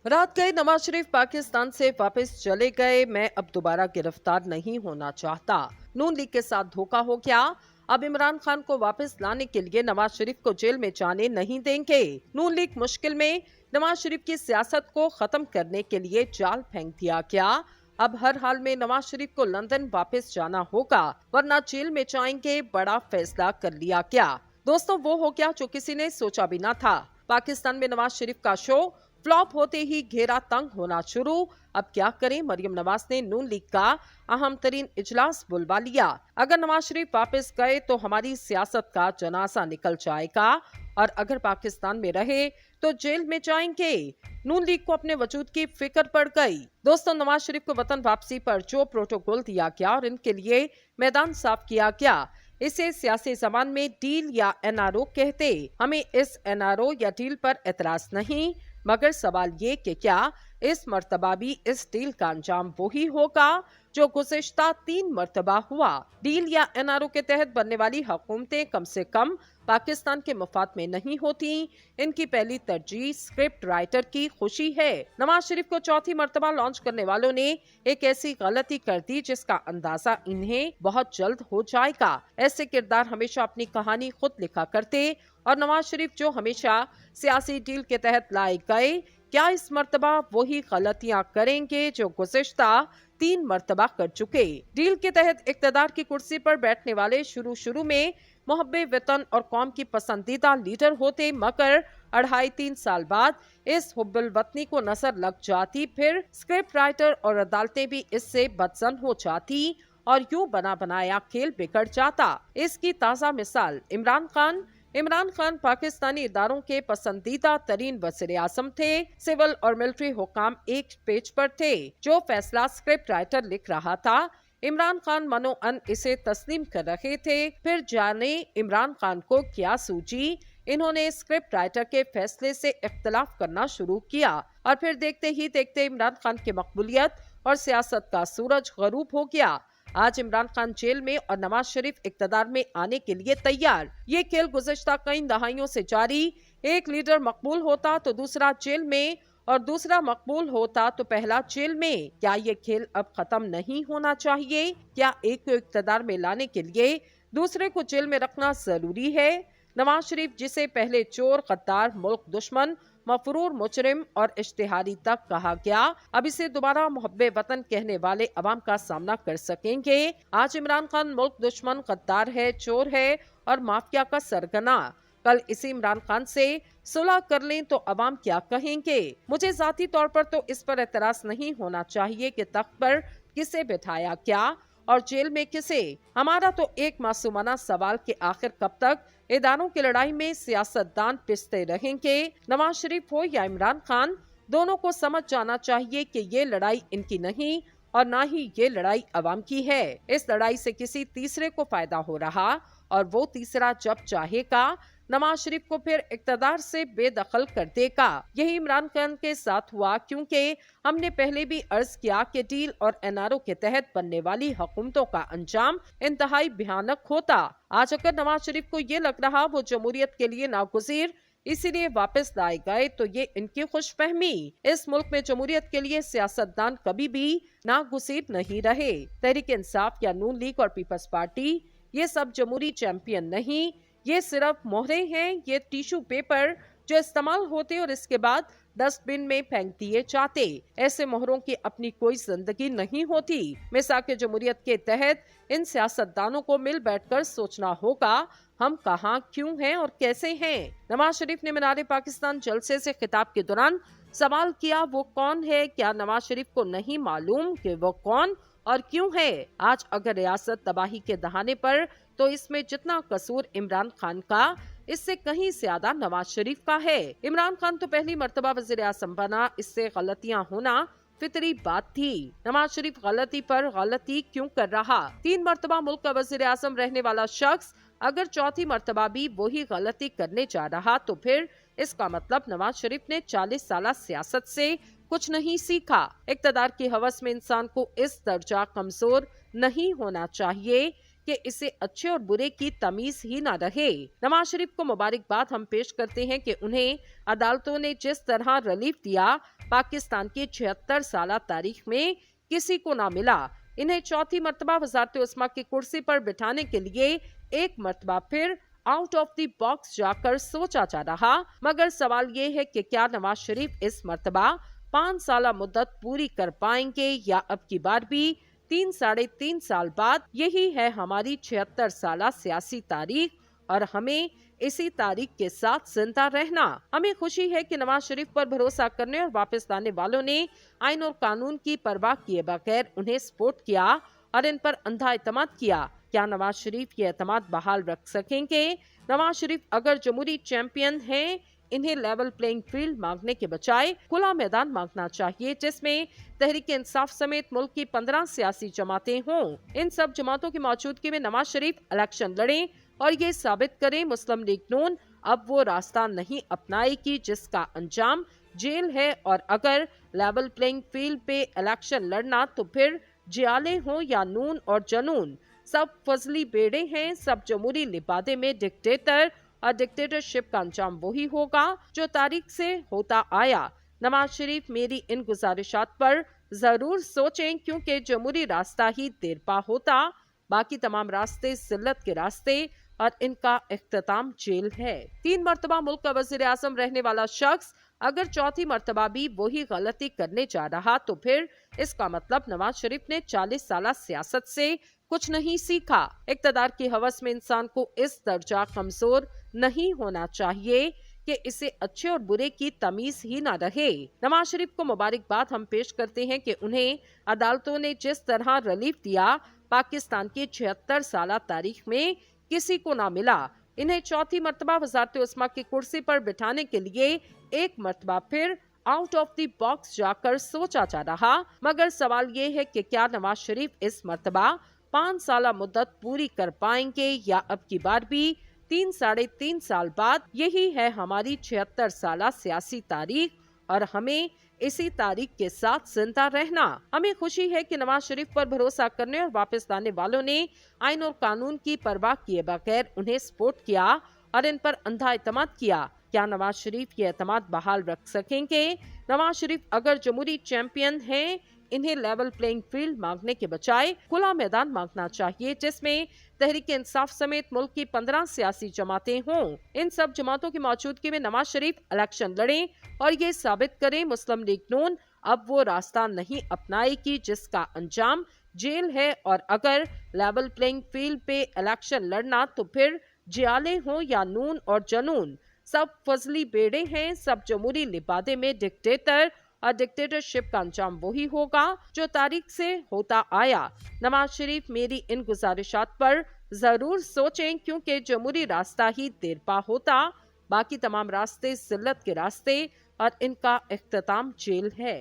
रात गए नवाज शरीफ पाकिस्तान से वापस चले गए। मैं अब दोबारा गिरफ्तार नहीं होना चाहता। नून लीग के साथ धोखा हो गया। अब इमरान खान को वापस लाने के लिए नवाज शरीफ को जेल में जाने नहीं देंगे। नून लीग मुश्किल में। नवाज शरीफ की सियासत को खत्म करने के लिए जाल फेंक दिया गया। अब हर हाल में नवाज शरीफ को लंदन वापस जाना होगा, वरना जेल में जाएंगे। बड़ा फैसला कर लिया गया। दोस्तों, वो हो गया जो किसी ने सोचा भी ना था। पाकिस्तान में नवाज शरीफ का शो फ्लॉप होते ही घेरा तंग होना शुरू। अब क्या करें? मरियम नवाज ने नून लीग का अहम तरीन इजलास बुलवा लिया। अगर नवाज शरीफ वापस गए तो हमारी सियासत का जनाजा निकल जाएगा, और अगर पाकिस्तान में रहे तो जेल में जाएंगे। नून लीग को अपने वजूद की फिक्र पड़ गई। दोस्तों, नवाज शरीफ को वतन वापसी पर जो प्रोटोकॉल दिया गया और इनके लिए मैदान साफ किया गया, इसे सियासी जबान में डील या एनआरओ कहते। हमें इस एनआरओ या डील पर एतराज नहीं, मगर सवाल ये कि क्या इस मर्तबा भी इस डील का अंजाम वही होगा जो गुज़िश्ता 3 मर्तबा हुआ। डील या एनआरओ के तहत बनने वाली हुकूमतें कम से कम पाकिस्तान के मफाद में नहीं होती। इनकी पहली तरजीह स्क्रिप्ट राइटर की खुशी है। नवाज शरीफ को चौथी मर्तबा लॉन्च करने वालों ने एक ऐसी गलती कर दी जिसका अंदाजा इन्हें बहुत जल्द हो जाएगा। ऐसे किरदार हमेशा अपनी कहानी खुद लिखा करते, और नवाज शरीफ जो हमेशा सियासी डील के तहत लाए गए, क्या इस मर्तबा वही गलतियां करेंगे जो गुज़िश्ता 3 मर्तबा कर चुके। डील के तहत इक्तदार की कुर्सी पर बैठने वाले शुरू में मुहब्बे वतन और कौम की पसंदीदा लीडर होते, मगर 2.5-3 साल बाद इस हुब्बुल वतनी को नजर लग जाती। फिर स्क्रिप्ट राइटर और अदालतें भी इससे बदजन हो जाती और यूं बना बनाया खेल बिगड़ जाता। इसकी ताज़ा मिसाल इमरान खान पाकिस्तानी इदारों के पसंदीदा तरीन वज़ीर आज़म थे। सिविल और मिलिट्री हुकाम एक पेज पर थे। जो फैसला स्क्रिप्ट राइटर लिख रहा था, इमरान खान मनोअन इसे तस्लीम कर रहे थे। फिर जाने इमरान खान को क्या सूझी, इन्होंने स्क्रिप्ट राइटर के फैसले से इख्तलाफ करना शुरू किया, और फिर देखते ही देखते इमरान खान की मकबूलियत और सियासत का सूरज गरूब हो गया। आज इमरान खान जेल में और नवाज शरीफ इक्तदार में आने के लिए तैयार। ये खेल गुज़िश्ता कई दहाइयों से जारी। एक लीडर मकबूल होता तो दूसरा जेल में, और दूसरा मकबूल होता तो पहला जेल में। क्या ये खेल अब खत्म नहीं होना चाहिए? क्या एक को इक्तदार में लाने के लिए दूसरे को जेल में रखना जरूरी है? नवाज शरीफ, जिसे पहले चोर, गद्दार, मुल्क दुश्मन, मफरूर, मुजरिम और इश्तिहारी तक कहा गया, अब इसे दोबारा मुहब्बे वतन कहने वाले अवाम का सामना कर सकेंगे। आज इमरान खान मुल्क दुश्मन, गद्दार है, चोर है और माफिया का सरगना। कल इसी इमरान खान से सुलह कर लें तो अवाम क्या कहेंगे? मुझे जाती तौर पर तो इस पर एतराज नहीं होना चाहिए कि तख्त पर किसे बिठाया क्या और जेल में किसे। हमारा तो एक मासूमाना सवाल कि आखिर कब तक इदारों की लड़ाई में सियासतदान पिसते रहेंगे। नवाज शरीफ हो या इमरान खान, दोनों को समझ जाना चाहिए कि ये लड़ाई इनकी नहीं और ना ही ये लड़ाई अवाम की है। इस लड़ाई से किसी तीसरे को फायदा हो रहा, और वो तीसरा जब चाहेगा नवाज शरीफ को फिर इक्तदार से बेदखल कर देगा। यही इमरान खान के साथ हुआ, क्योंकि हमने पहले भी अर्ज किया कि डील और एनआरओ के तहत बनने वाली हुकूमतों का अंजाम इंतहाई भयानक होता। आज अगर नवाज शरीफ को ये लग रहा वो जमहूरियत के लिए नागुज़ीर इसीलिए वापस लाए गए, तो ये इनकी खुशफहमी। इस मुल्क में जमहूरियत के लिए सियासतदान कभी भी नागुज़ीर नहीं रहे। तहरीक इंसाफ या नून लीग और पीपल्स पार्टी, ये सब जमहूरी चैंपियन नहीं, ये सिर्फ मोहरे हैं। ये टिश्यू पेपर जो इस्तेमाल होते और इसके बाद डस्टबिन में फेंक दिए जाते। ऐसे मोहरों की अपनी कोई जिंदगी नहीं होती। मिसाक जमहूरियत के तहत इन सियासतदानों को मिल बैठकर सोचना होगा, हम कहाँ, क्यों हैं और कैसे हैं। नवाज शरीफ ने मीनार पाकिस्तान जलसे से खिताब के दौरान सवाल किया, वो कौन है? क्या नवाज शरीफ को नहीं मालूम कि वो कौन और क्यों है? आज अगर रियासत तबाही के दहाने पर, तो इसमें जितना कसूर इमरान खान का, इससे कहीं ज्यादा नवाज शरीफ का है। इमरान खान तो पहली मर्तबा वज़ीर आज़म बना, इससे गलतियां होना फितरी बात थी। नवाज शरीफ गलती पर गलती क्यों कर रहा? 3 मर्तबा मुल्क का वज़ीर आज़म रहने वाला शख्स अगर चौथी मर्तबा भी वही गलती करने जा रहा, तो फिर इसका मतलब नवाज शरीफ ने 40 साल सियासत से कुछ नहीं सीखा। इक्तदार की हवस में इंसान को इस दर्जा कमजोर नहीं होना चाहिए कि इसे अच्छे और बुरे की तमीज ही ना रहे। नवाज शरीफ को मुबारकबाद हम पेश करते हैं कि उन्हें अदालतों ने जिस तरह रिलीफ दिया, पाकिस्तान की 76 साल तारीख में किसी को ना मिला। इन्हें चौथी मर्तबा वज़ारत उस्मा की कुर्सी पर बिठाने के लिए एक मर्तबा फिर आउट ऑफ द बॉक्स जाकर सोचा जा रहा, मगर सवाल ये है कि क्या नवाज शरीफ इस मर्तबा 5 साल मुद्दत पूरी कर पाएंगे या अब की बार भी 3-3.5 साल बाद। यही है हमारी 76 साल सियासी तारीख और हमें इसी तारीख के साथ जिंदा रहना। हमें खुशी है कि नवाज शरीफ पर भरोसा करने और वापस लाने वालों ने आइन और कानून की परवाह किए बगैर उन्हें सपोर्ट किया और इन पर अंधा एतमाद किया। क्या नवाज शरीफ ये एतमाद बहाल रख सकेंगे? नवाज शरीफ अगर जमहूरी चैंपियन हैं, इन्हें लेवल प्लेइंग फील्ड मांगने के बजाय खुला मैदान मांगना चाहिए, जिसमें तहरीक इंसाफ समेत मुल्क की 15 सियासी जमातें हों। इन सब जमातों की मौजूदगी में नवाज शरीफ इलेक्शन लड़ें और ये साबित करें मुस्लिम लीग नून अब वो रास्ता नहीं अपनाएगी जिसका अंजाम जेल है। और अगर लेवल प्लेइंग फील्ड पे इलेक्शन लड़ना तो फिर जियाले हों या नून और जनून, सब फजली बेड़े हैं, सब जमहूरी लिबादे में डिक्टेटर और डिक्टेटरशिप का अंजाम वही होगा जो तारीख से होता आया। नवाज शरीफ मेरी इन गुजारिशात पर जरूर सोचें, क्योंकि जमहूरी रास्ता ही देरपा होता, बाकी तमाम रास्ते जिल्लत के रास्ते और इनका इख्तिताम जेल है। 3 मर्तबा मुल्क का वजीर आजम रहने वाला शख्स अगर चौथी मर्तबा भी वही गलती करने जा रहा तो फिर इसका मतलब नवाज शरीफ ने 40 साल सियासत से कुछ नहीं सीखा। इक्तदार की हवस में इंसान को इस दर्जा कमजोर नहीं होना चाहिए कि इसे अच्छे और बुरे की तमीज ही ना रहे। नवाज शरीफ को मुबारकबाद हम पेश करते हैं कि उन्हें अदालतों ने जिस तरह रिलीफ दिया, पाकिस्तान की 76 साल तारीख में किसी को ना मिला। इन्हें चौथी मर्तबा वज़ारत उस्मा की कुर्सी पर बिठाने के लिए एक मर्तबा फिर आउट ऑफ द बॉक्स जाकर सोचा जा रहा, मगर सवाल ये है कि क्या नवाज शरीफ इस मर्तबा 5 साल मुद्दत पूरी कर पाएंगे या अब की बार भी 3-3.5 साल बाद। यही है हमारी 76 साल सियासी तारीख और हमें इसी तारीख के साथ जिंदा रहना। हमें खुशी है कि नवाज शरीफ पर भरोसा करने और वापस लाने वालों ने आइन और कानून की परवाह किए बगैर उन्हें सपोर्ट किया और इन पर अंधा एतमाद किया। क्या नवाज शरीफ ये एतमाद बहाल रख सकेंगे? नवाज शरीफ अगर जमहूरी चैंपियन हैं, इन्हें लेवल प्लेइंग फील्ड मांगने के बजाय खुला मैदान मांगना चाहिए, जिसमें तहरीक इंसाफ समेत मुल्क की 15 सियासी जमातें हों। इन सब जमातों की मौजूदगी में नवाज शरीफ इलेक्शन लड़ें और ये साबित करें मुस्लिम लीग नून अब वो रास्ता नहीं अपनाएगी जिसका अंजाम जेल है। और अगर लेवल प्लेइंग फील्ड पे इलेक्शन लड़ना तो फिर जियाले हों या नून और जनून, सब फजली बेड़े हैं, सब जमहूरी लिबादे में डिक्टेटर और डिक्टेटरशिप का अंजाम वही होगा जो तारीख से होता आया। नवाज शरीफ मेरी इन गुजारिशात पर जरूर सोचें, क्योंकि जमहूरी रास्ता ही देरपा होता, बाकी तमाम रास्ते जिल्लत के रास्ते और इनका इख्तिताम जेल है।